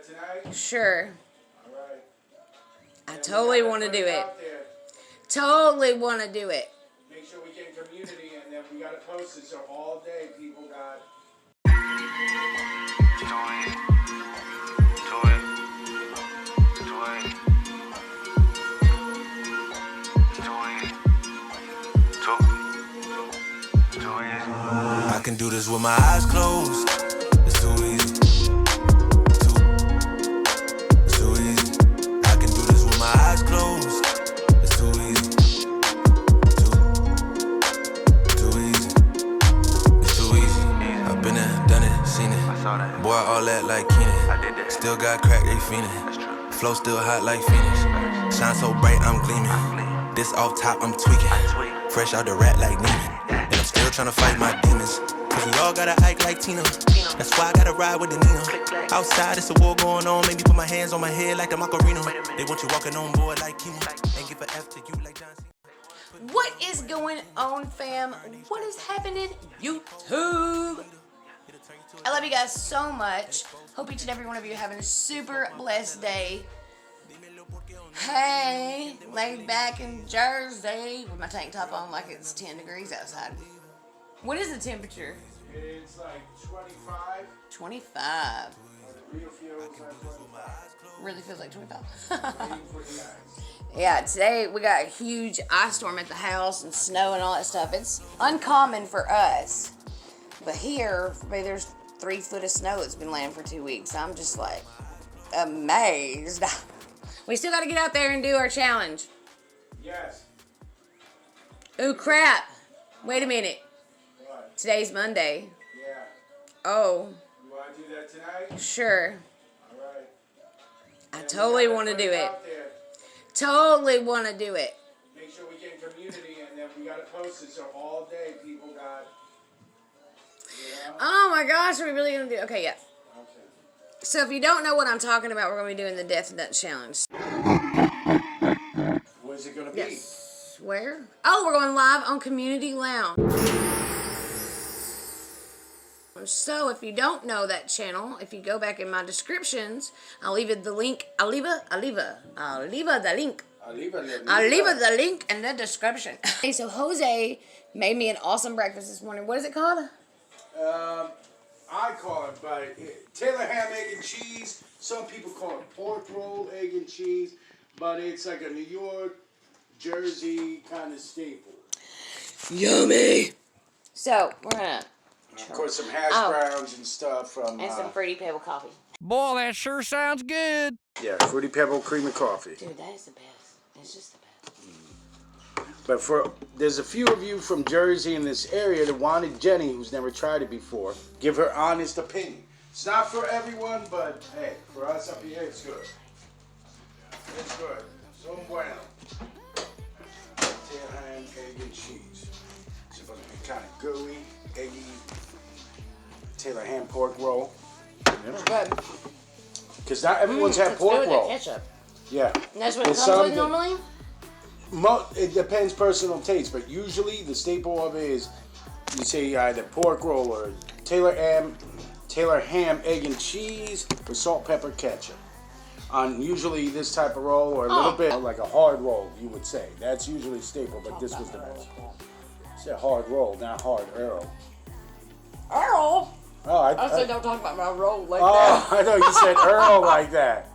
tonight? Sure. Alright. I totally want to do it. Totally want to do it. Make sure we get community and then we got to post it so all day people got... I can do this with my eyes closed. It's too easy. It's too easy. I can do this with my eyes closed. It's too easy. Too easy. It's too easy. I've been there, done it, seen it. Boy, all that like Keenan. Still got crack, they fiendin'. Flow still hot like Phoenix. Shine so bright, I'm gleaming. This off top, I'm tweaking. Fresh out the rat like Neiman. And I'm still tryna fight my demons. Cause we all gotta act like Tina. That's why I gotta ride with the Nina. Outside, it's a war going on. Maybe put my hands on my head like the Macarena. They want you walking on board like Kima. And give an F to you like John Cena. What is going on, fam? What is happening, YouTube? I love you guys so much. Hope each and every one of you are having a super blessed day. Hey, laid back in Jersey with my tank top on like it's 10 degrees outside. What is the temperature? It's like 25. 25. Real feels like 25. Really feels like 25. Yeah, today we got a huge ice storm at the house and snow and all that stuff. It's uncommon for us. But here, there's 3 foot of snow that's been laying for 2 weeks. I'm just like amazed. We still got to get out there and do our challenge. Yes. Ooh, crap. Wait a minute. What? Today's Monday. Yeah. Oh. You want to do that tonight? Sure. Alright. I totally want to do it. Totally want to do it. Make sure we get community and then we got to post it so all day people got... You know? Oh my gosh, are we really going to do it? Okay, yeah. Okay. So if you don't know what I'm talking about, we're going to be doing the Death Nut Challenge. Where's it going to be? Yes. Where? Oh, we're going live on Communinty Lounge. So if you don't know that channel, if you go back in my descriptions, I'll leave it the link. I'll leave the link. I'll leave the link in the description. Okay, so Jose made me an awesome breakfast this morning. What is it called? I call it, but Taylor ham, egg, and cheese. Some people call it pork roll, egg, and cheese, but it's like a New York, Jersey kind of staple. Yummy. So we're gonna. Of course, some hash browns and stuff from. And some Fruity Pebble coffee. Boy, that sure sounds good. Yeah, Fruity Pebble cream and coffee. Dude, that is the best. It's just the best. But there's a few of you from Jersey in this area that wanted Jenny, who's never tried it before, give her honest opinion. It's not for everyone, but hey, for us up here, it's good. It's good. So bueno. Tail ham, egg, and cheese. It's supposed to be kind of gooey, eggy. Taylor ham pork roll. It's good. Because not everyone's had pork roll. Ketchup. Yeah. And that's what it comes with normally? It depends personal taste, but usually the staple of it is you say either pork roll or Taylor ham, egg and cheese with salt, pepper, ketchup. On usually this type of roll or a little bit like a hard roll, you would say. That's usually staple, but this was the best. It's a hard roll, not hard Earl. Earl? Oh, I said don't talk about my roll like that. Oh, I thought you said Earl like that.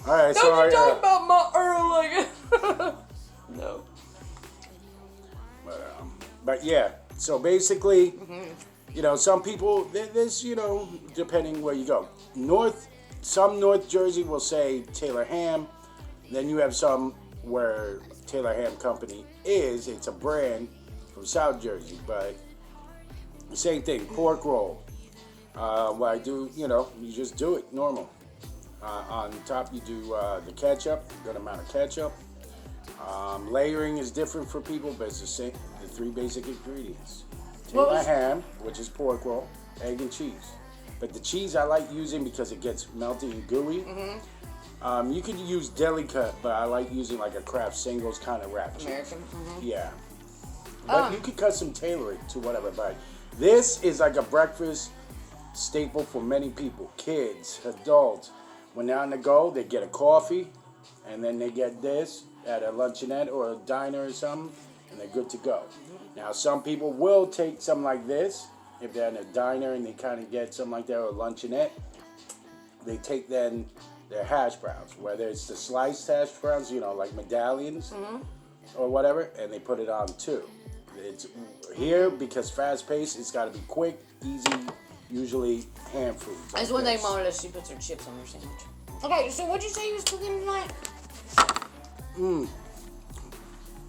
All right, don't you talk about my Earl like that. No. But yeah, so basically, you know, some people, there's, you know, depending where you go. Some North Jersey will say Taylor ham. Then you have some where Taylor Ham Company it's a brand from South Jersey, but same thing, pork roll. What I do, you know, you just do it normal. On top you do the ketchup, a good amount of ketchup. Layering is different for people, but it's the same, the 3 basic ingredients. Taylor ham, which is pork roll, egg and cheese. But the cheese I like using because it gets melty and gooey. You could use deli cut, but I like using like a Kraft Singles kind of wrap cheese. American? Yeah. But you could custom tailor it to whatever, but this is like a breakfast staple for many people, kids, adults. When they're on the go, they get a coffee, and then they get this at a luncheonette or a diner or something, and they're good to go. Now, some people will take something like this. If they're in a diner and they kind of get something like that or a luncheonette, they take then their hash browns, whether it's the sliced hash browns, you know, like medallions or whatever, and they put it on too. It's here because fast paced. It's got to be quick, easy. Usually ham food. That's one thing Mona does. She puts her chips on her sandwich. Okay, so what'd you say you was cooking tonight?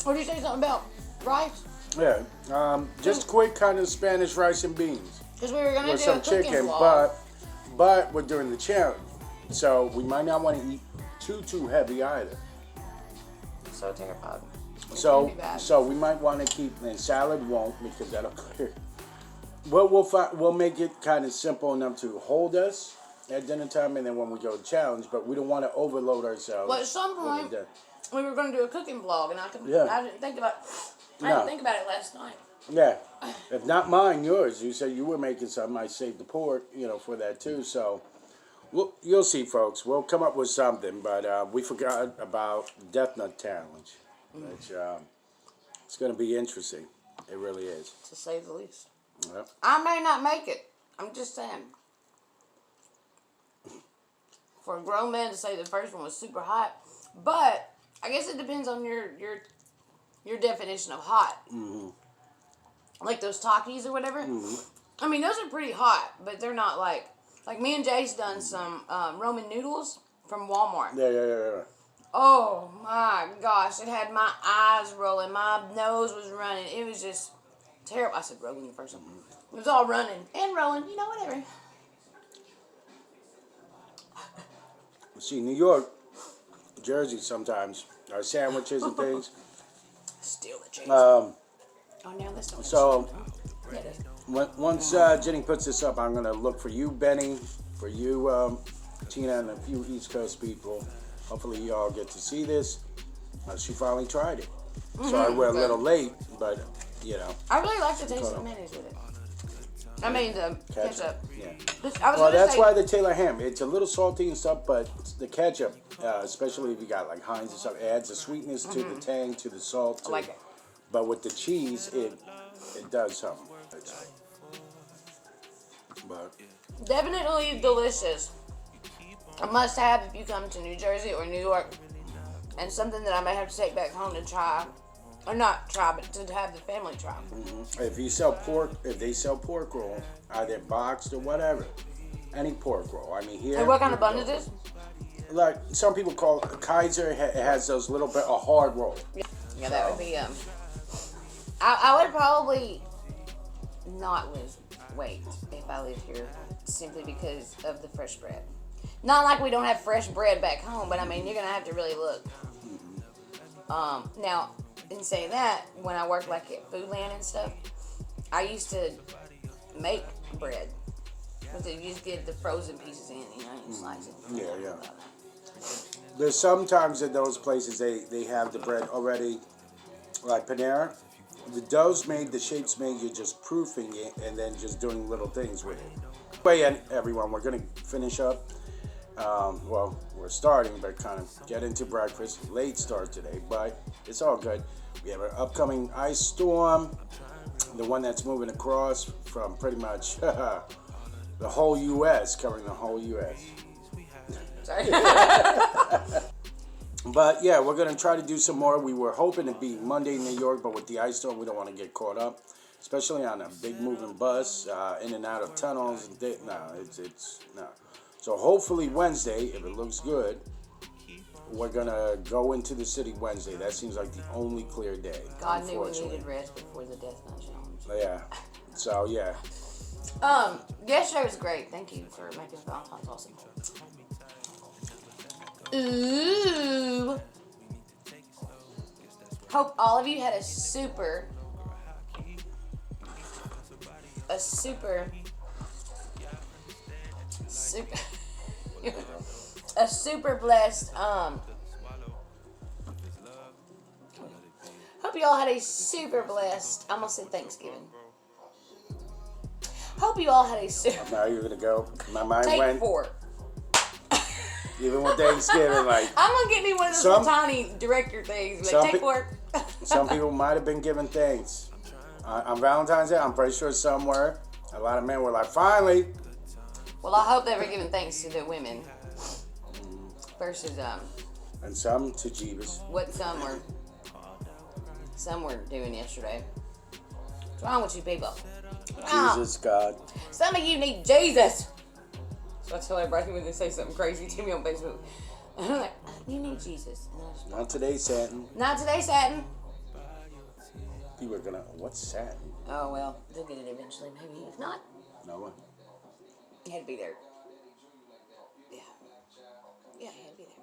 What did you say something about rice? Yeah, just quick kind of Spanish rice and beans Because we were gonna with do some a cooking chicken, vlog. but we're doing the challenge, so we might not want to eat too heavy either. So terrified. It's gonna be bad. So we might want to keep, and salad won't because that'll clear. We'll make it kind of simple enough to hold us at dinner time, and then when we go to challenge, but we don't want to overload ourselves. Well, at some point, we were going to do a cooking vlog, and I didn't think about it last night. Yeah, if not mine, yours. You said you were making something. I saved the pork, for that too. So, you'll see, folks. We'll come up with something, but we forgot about Death Nut Challenge, which it's going to be interesting. It really is, To say the least. Yep. I may not make it. I'm just saying. For a grown man to say the first one was super hot, but I guess it depends on your definition of hot. Mm-hmm. Like those Takis or whatever. Mm-hmm. I mean, those are pretty hot, but they're not like me and Jay's done some Roman noodles from Walmart. Yeah. Oh my gosh, it had my eyes rolling, my nose was running. It was just terrible. I said rolling the first one. It was all running and rolling, whatever. See, New York, Jersey, sometimes our sandwiches and things. Steal the cheese. Um, now this one. so Yeah, it is. once Jenny puts this up, I'm gonna look for you, Benny, for you, Tina, and a few East Coast people. Hopefully, you all get to see this. She finally tried it. Sorry, we're a little late, but I really like the taste of the mayonnaise with it. I mean the ketchup. Yeah. Well, that's why the Taylor ham. It's a little salty and stuff, but the ketchup, especially if you got like Heinz and stuff, adds a sweetness to the tang, to the salt. I like it. But with the cheese, it does something. But Definitely delicious. A must have if you come to New Jersey or New York, and something that I may have to take back home to try. Or not try, but to have the family try. if they sell pork roll, either boxed or whatever, any pork roll. I mean, here. And what kind of bun is this? Like some people call it Kaiser. It has those little bit of hard roll. Yeah, that would be I would probably not lose weight if I lived here, simply because of the fresh bread. Not like we don't have fresh bread back home, but I mean you're gonna have to really look. Now, in saying that, when I worked like at Foodland and stuff, I used to make bread. But you just get the frozen pieces in, and slice it. Yeah. There's sometimes in those places they have the bread already, like Panera. The dough's made, the shape's made, you're just proofing it and then just doing little things with it. But yeah, everyone, we're going to finish up. We're starting, but kind of get into breakfast. Late start today, but it's all good. We have an upcoming ice storm, the one that's moving across from pretty much the whole U.S., covering the whole U.S. Sorry. But yeah, we're going to try to do some more. We were hoping to be Monday in New York, but with the ice storm, we don't want to get caught up, especially on a big moving bus, in and out of tunnels. No. So hopefully Wednesday, if it looks good, we're going to go into the city Wednesday. That seems like the only clear day. God knew we needed rest before the Death Nut Challenge. Yeah. So, yeah. Yesterday was great. Thank you for making Valentine's awesome. Ooh. Hope all of you had a super blessed, hope you all had a super blessed, I'm gonna say Thanksgiving. Hope you all had a super. Now you're gonna go. My mind Take went. 4. Even with Thanksgiving, like I'm gonna get me one of those little tiny director things. Like, take 4. some people might have been given thanks on Valentine's Day. I'm pretty sure some were. A lot of men were like, finally. Well, I hope they were giving thanks to the women versus And some to Jeebus. what some were doing yesterday. What's wrong with you people? Jesus, God. Some of you need Jesus. So I tell everybody when they say something crazy to me on Facebook. I'm like, you need Jesus. Not today, satin. Not today, Satin. People are gonna, what's satin? Oh, well, they'll get it eventually, maybe. If not, No one. you had to be there. Yeah. Yeah, you had to be there.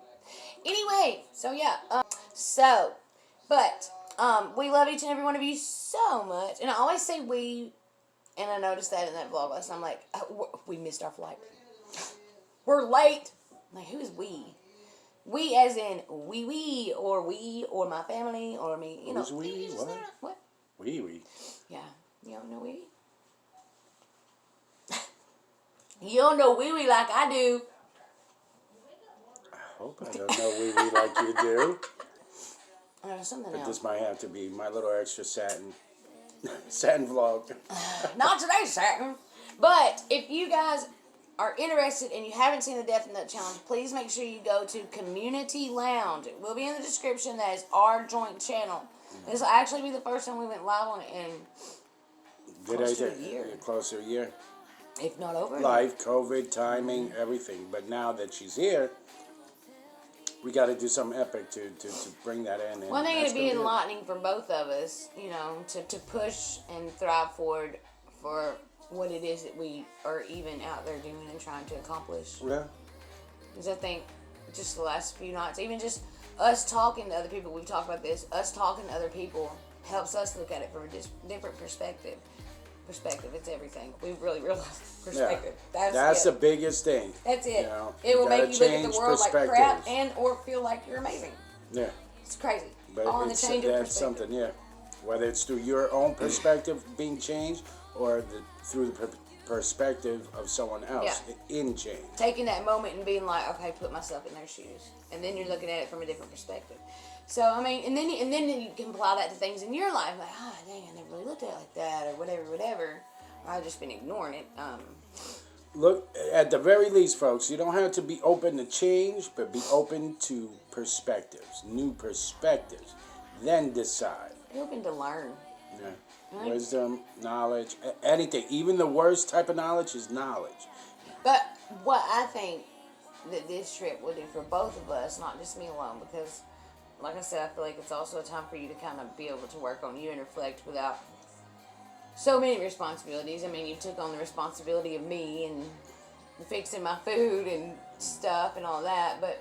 Anyway, so yeah. But we love each and every one of you so much. And I always say we, and I noticed that in that vlog last time. I'm like, we missed our flight. We're late. I'm like, who is we? We as in we, or my family, or me. You know. Who's we? What? What? We. Yeah. You don't know wee. You don't know wee like I do. I hope I don't know we like you do. Something But else. this might have to be my little extra satin vlog. Not today, Saturn. But if you guys are interested and you haven't seen the Death Nut Challenge, please make sure you go to Community Lounge. It will be in the description. That is our joint channel. This will actually be the first time we went live on it in close to a year. Close to a year. If not over. Life, COVID, timing, everything. But now that she's here, we got to do something epic to bring that in. Well, I think it'd be enlightening for both of us, you know, to push and thrive forward for what it is that we are even out there doing and trying to accomplish. Yeah. Because I think just the last few nights, even just us talking to other people, we've talked about this, us talking to other people helps us look at it from a different perspective. It's everything. We've really realized perspective. Yeah. That's the biggest thing. That's it. You know, it will make you look at the world like crap perspectives. and or feel like you're amazing. Yeah. It's crazy. But All in the change of that's perspective. something, yeah. Whether it's through your own perspective being changed or through the perspective of someone else in change. Taking that moment and being like, okay, put myself in their shoes, and then you're looking at it from a different perspective. So I mean, and then you can apply that to things in your life, like, oh dang, I never really looked at it like that, or whatever. I've just been ignoring it. Look, at the very least, folks, you don't have to be open to change, but be open to perspectives, new perspectives. Then decide. Be open to learn. Yeah. Wisdom, knowledge, anything. Even the worst type of knowledge is knowledge. But what I think that this trip will do for both of us, not just me alone, because, like I said, I feel like it's also a time for you to kind of be able to work on you and reflect without so many responsibilities. I mean, you took on the responsibility of me and fixing my food and stuff and all that, but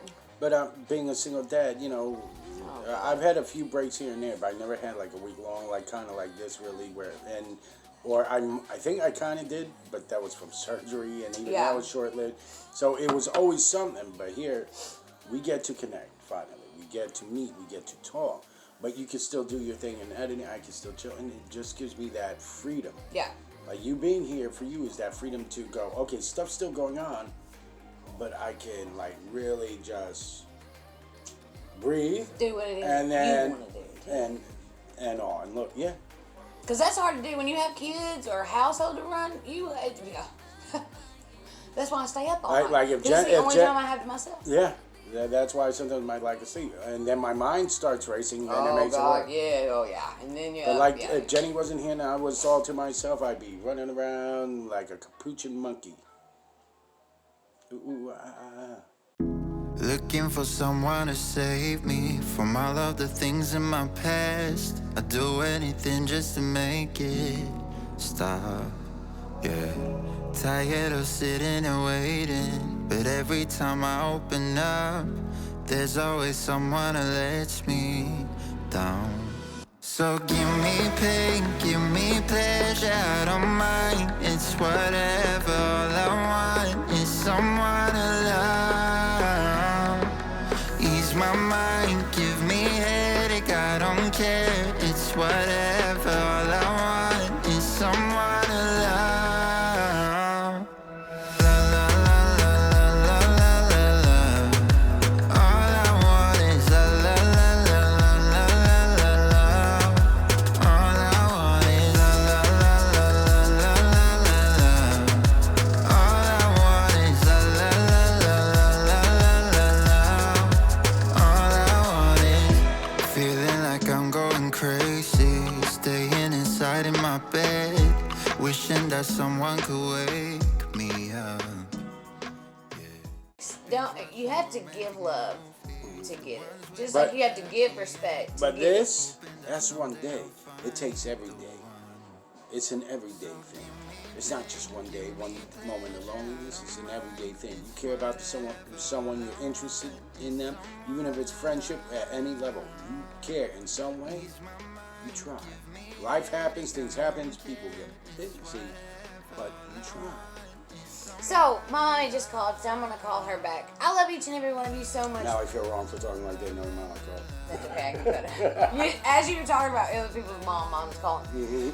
being a single dad, you know, I've had a few breaks here and there, but I never had like a week long, like kind of like this really, I think I kind of did, but that was from surgery, and even that was short-lived. So it was always something, but here we get to connect finally. We get to meet, we get to talk. But you can still do your thing in editing. I can still chill, and it just gives me that freedom. yeah. Like you being here for you is that freedom to go, okay, stuff's still going on, but I can like really just breathe, Do what it is and then you want to do. and on. Look, yeah. Because that's hard to do when you have kids or a household to run. That's why I stay up all night. Like if this is the only time I have to myself. Yeah. That's why sometimes I might like to sleep, and then my mind starts racing, and it makes it work. And then But if Jenny wasn't here and I was all to myself, I'd be running around like a capuchin monkey. Ooh, Looking for someone to save me from all of the things in my past. I'd do anything just to make it stop, yeah. Tired of sitting and waiting, but every time I open up, there's always someone that lets me down. So give me pain, give me pleasure, I don't mind. It's whatever, all I want is someone to love. Ease my mind, give me headache, I don't care. It's whatever, all I want is someone to love. You have to give love to get it. Just But- like you have to give respect. But that's one day. It takes every day. It's an everyday thing. It's not just one day, one moment of loneliness. It's an everyday thing. You care about someone you're interested in them, even if it's friendship at any level. You care in some way. You try. Life happens, things happen, people get busy, but you try. So, Mommy just called, so I'm going to call her back. I love each and every one of you so much. Now I feel wrong for talking like that. No, Mom, I call. That's okay, I can cut it. As you were talking about other people's mom's calling.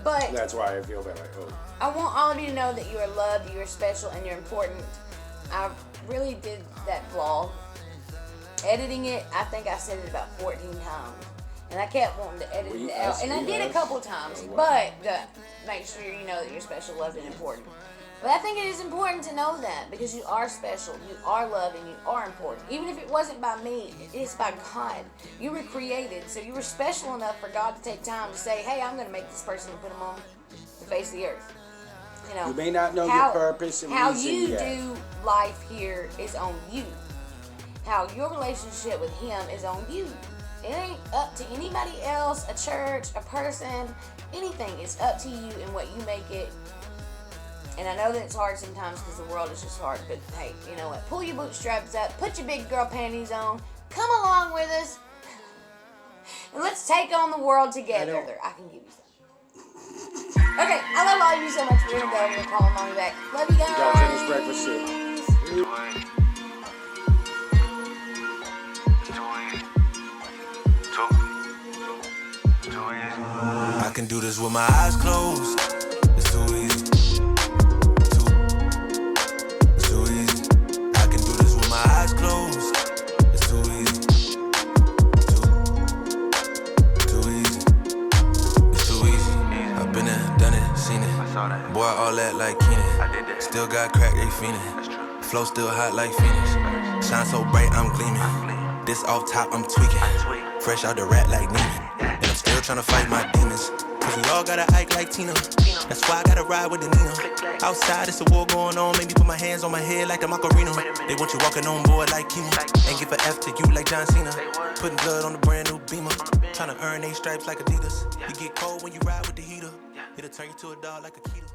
But That's why I feel that way. Oh. I want all of you to know that you are loved, you are special, and you're important. I really did that vlog. Editing it, I think I said it about 14 times. And I kept wanting to edit it out. And I did a couple times. But to make sure you know that you're special, loved, and important. But I think it is important to know that because you are special, you are loved, and you are important. Even if it wasn't by me, it's by God. You were created, so you were special enough for God to take time to say, hey, I'm going to make this person and put them on the face of the earth. You know, You may not know your purpose and how reason you yet. do life here is on you. How your relationship with Him is on you. It ain't up to anybody else, a church, a person, anything. It's up to you and what you make it. And I know that it's hard sometimes because the world is just hard, but hey, you know what? Pull your bootstraps up, put your big girl panties on, come along with us, and let's take on the world together. I can give you some. Okay, I love all of you so much. We're gonna go. We're gonna call Mommy back. Love you guys. Gotta finish breakfast too. I can do this with my eyes closed. It's too easy. It's too easy. I can do this with my eyes closed. It's too easy. Too easy. It's too easy. I've been there, done it, seen it. Boy, all that like Keenan. Still got crack, they fiendin'. Flow still hot like Phoenix. Shine so bright, I'm gleaming. This off top, I'm tweaking. Fresh out the rat like Neiman. And I'm still tryna fight my demons. Cause we all gotta act like Tina. That's why I gotta ride with the Nina. Outside, it's a war going on. Maybe put my hands on my head like the Macarena. They want you walking on board like chemo. And give an F to you like John Cena. Putting blood on the brand new Beamer. Tryna earn 8 stripes like Adidas. You get cold when you ride with the heater. It'll turn you to a dog like a keto.